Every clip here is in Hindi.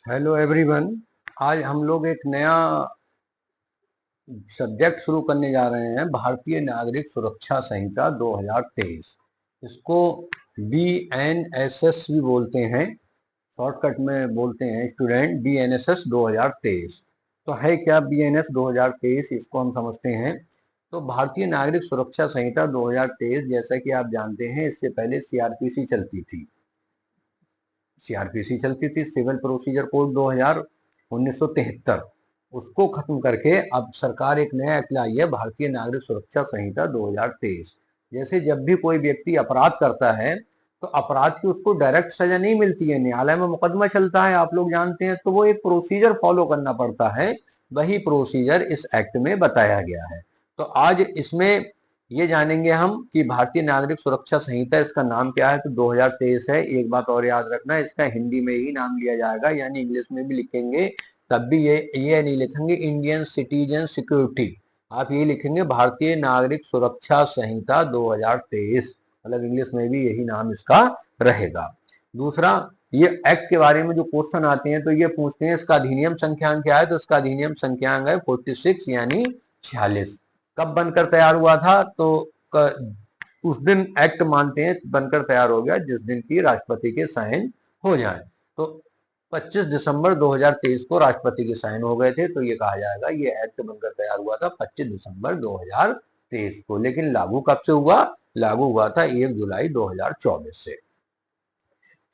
Hello everyone. आज हम लोग एक नया सब्जेक्ट शुरू करने जा रहे हैं, भारतीय नागरिक सुरक्षा संहिता 2023। इसको BNSS भी बोलते हैं, शॉर्टकट में बोलते हैं स्टूडेंट, BNSS 2023। तो है क्या BNS 2023, इसको हम समझते हैं। तो भारतीय नागरिक सुरक्षा संहिता 2023, जैसा कि आप जानते हैं, इससे पहले CRPC चलती थी। Civil procedure code 1973। उसको खत्म करके अब सरकार एक नया एक्ट लाई है, भारतीय नागरिक सुरक्षा संहिता 2023। जैसे जब भी कोई व्यक्ति अपराध करता है तो अपराध की उसको डायरेक्ट सजा नहीं मिलती है, न्यायालय में मुकदमा चलता है, आप लोग जानते हैं। तो वो एक प्रोसीजर फॉलो करना पड़ता है, वही प्रोसीजर इस एक्ट में बताया गया है। तो आज इसमें ये जानेंगे हम कि भारतीय नागरिक सुरक्षा संहिता, इसका नाम क्या है। तो 2023 है। एक बात और याद रखना, इसका हिंदी में ही नाम लिया जाएगा, यानी इंग्लिश में भी लिखेंगे तब भी ये नहीं लिखेंगे इंडियन सिटीजन सिक्योरिटी, आप ये लिखेंगे भारतीय नागरिक सुरक्षा संहिता 2023, मतलब इंग्लिश में भी यही नाम इसका रहेगा। दूसरा, ये एक्ट के बारे में जो क्वेश्चन आते हैं तो ये पूछते हैं इसका अधिनियम संख्यांक क्या है। तो इसका अधिनियम संख्यांक है 46, यानी 46। कब बनकर तैयार हुआ था? तो उस दिन एक्ट मानते हैं बनकर तैयार हो गया जिस दिन की राष्ट्रपति के साइन हो जाए। तो 25 दिसंबर 2023 को राष्ट्रपति के साइन हो गए थे, तो ये कहा जाएगा ये एक्ट बनकर तैयार हुआ था 25 दिसंबर 2023 को। लेकिन लागू कब से हुआ? लागू हुआ था 1 जुलाई 2024 से।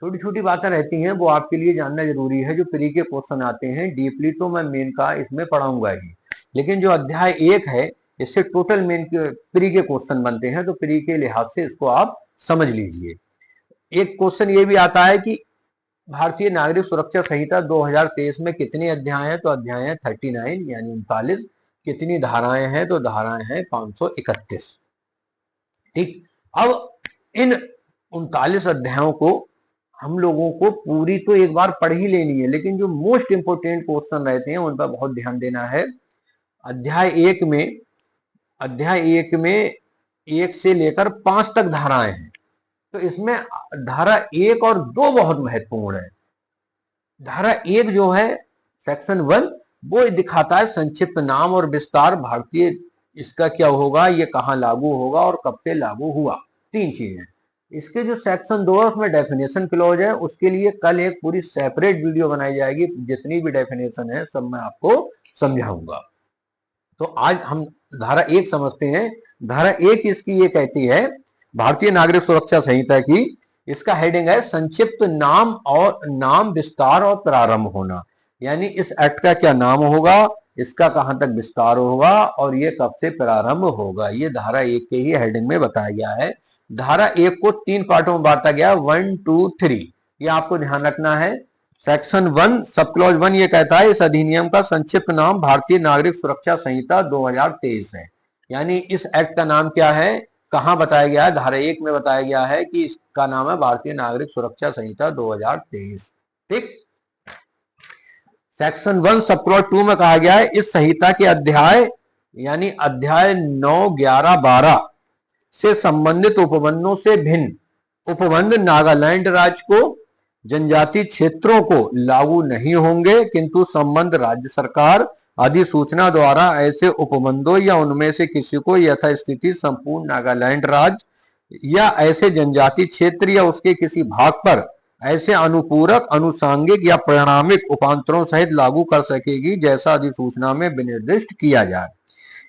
छोटी छोटी बातें रहती हैं, वो आपके लिए जानना जरूरी है। जो प्री के क्वेश्चन आते हैं डीपली तो मैं मेन का इसमें पढ़ाऊंगा ही, लेकिन जो अध्याय 1 है इससे टोटल मेन के प्री के क्वेश्चन बनते हैं, तो प्री के लिहाज से इसको आप समझ लीजिए। एक क्वेश्चन ये भी आता है कि भारतीय नागरिक सुरक्षा संहिता 2023 में कितने अध्याय हैं? तो अध्याय है 39, यानी 39। कितनी धाराएं हैं? तो धाराएं हैं 531। ठीक, अब इन 39 अध्यायों को हम लोगों को पूरी तो एक बार पढ़ ही लेनी है, लेकिन जो मोस्ट इंपोर्टेंट क्वेश्चन रहते हैं उन पर बहुत ध्यान देना है। अध्याय एक में 1 से लेकर 5 तक धाराएं हैं, तो इसमें धारा 1 और 2 बहुत महत्वपूर्ण है। धारा 1 जो है सेक्शन 1, वो दिखाता है संक्षिप्त नाम और विस्तार भारतीय, इसका क्या होगा, ये कहाँ लागू होगा और कब से लागू हुआ, 3 चीजें। इसके जो सेक्शन 2 है उसमें डेफिनेशन क्लॉज है, उसके लिए कल एक पूरी सेपरेट वीडियो बनाई जाएगी, जितनी भी डेफिनेशन है सब मैं आपको समझाऊंगा। तो आज हम धारा 1 समझते हैं। धारा 1 इसकी ये कहती है, भारतीय नागरिक सुरक्षा संहिता की, इसका हेडिंग है संक्षिप्त नाम और नाम विस्तार और प्रारंभ होना, यानी इस एक्ट का क्या नाम होगा, इसका कहां तक विस्तार होगा और ये कब से प्रारंभ होगा, ये धारा 1 के ही हेडिंग में बताया गया है। धारा 1 को 3 पार्टों में बांटा गया, 1, 2, 3, ये आपको ध्यान रखना है। सेक्शन 1 सब क्लॉज 1 ये कहता है इस अधिनियम का संक्षिप्त नाम भारतीय नागरिक सुरक्षा संहिता 2023 है, यानी इस एक्ट का नाम क्या है, कहां बताया गया है? धारा 1 में बताया गया है कि इसका नाम है भारतीय नागरिक सुरक्षा संहिता 2023। ठीक, सेक्शन 1 सब क्लॉज 2 में कहा गया है इस संहिता के अध्याय, यानी अध्याय 9, 11, 12 से संबंधित उपबंधों से भिन्न उपबंध नागालैंड राज्य को, जनजाति क्षेत्रों को लागू नहीं होंगे, किंतु संबंध राज्य सरकार अधिसूचना द्वारा ऐसे उपबंधों या उनमें से किसी को यथास्थिति संपूर्ण नागालैंड राज्य या ऐसे जनजाति क्षेत्र या उसके किसी भाग पर ऐसे अनुपूरक, अनुसांगिक या परिणामिक उपांतरों सहित लागू कर सकेगी, जैसा अधिसूचना में विनिर्दिष्ट किया जाए।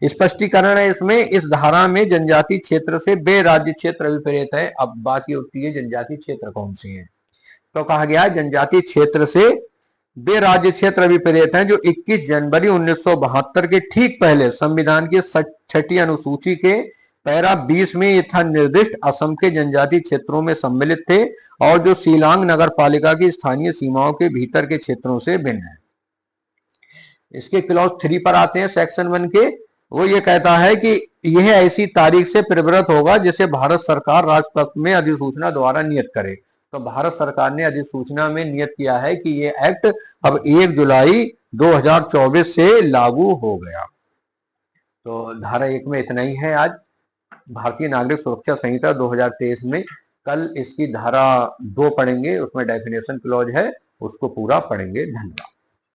स्पष्टीकरण है इसमें, इस धारा में जनजाति क्षेत्र से बे राज्य क्षेत्र अभिप्रेत है। अब बात ये उठती है जनजाति क्षेत्र कौन सी है, तो कहा गया जनजाति क्षेत्र से वे राज्य क्षेत्र अभिप्रेत हैं जो 21 जनवरी 1972 के ठीक पहले संविधान की 6ठी अनुसूची के पैरा 20 में यथा निर्दिष्ट असम के जनजाति क्षेत्रों में सम्मिलित थे और जो शिलांग नगर पालिका की स्थानीय सीमाओं के भीतर के क्षेत्रों से भिन्न है। इसके क्लॉज 3 पर आते हैं सेक्शन 1 के, वो ये कहता है कि यह ऐसी तारीख से प्रवृत्त होगा जिसे भारत सरकार राजपत्र में अधिसूचना द्वारा नियत करे। तो भारत सरकार ने अधिसूचना में नियत किया है कि ये एक्ट अब 1 जुलाई 2024 से लागू हो गया। तो धारा 1 में इतना ही है आज भारतीय नागरिक सुरक्षा संहिता 2023 में। कल इसकी धारा 2 पढ़ेंगे, उसमें डेफिनेशन क्लॉज है उसको पूरा पढ़ेंगे। धन्यवाद।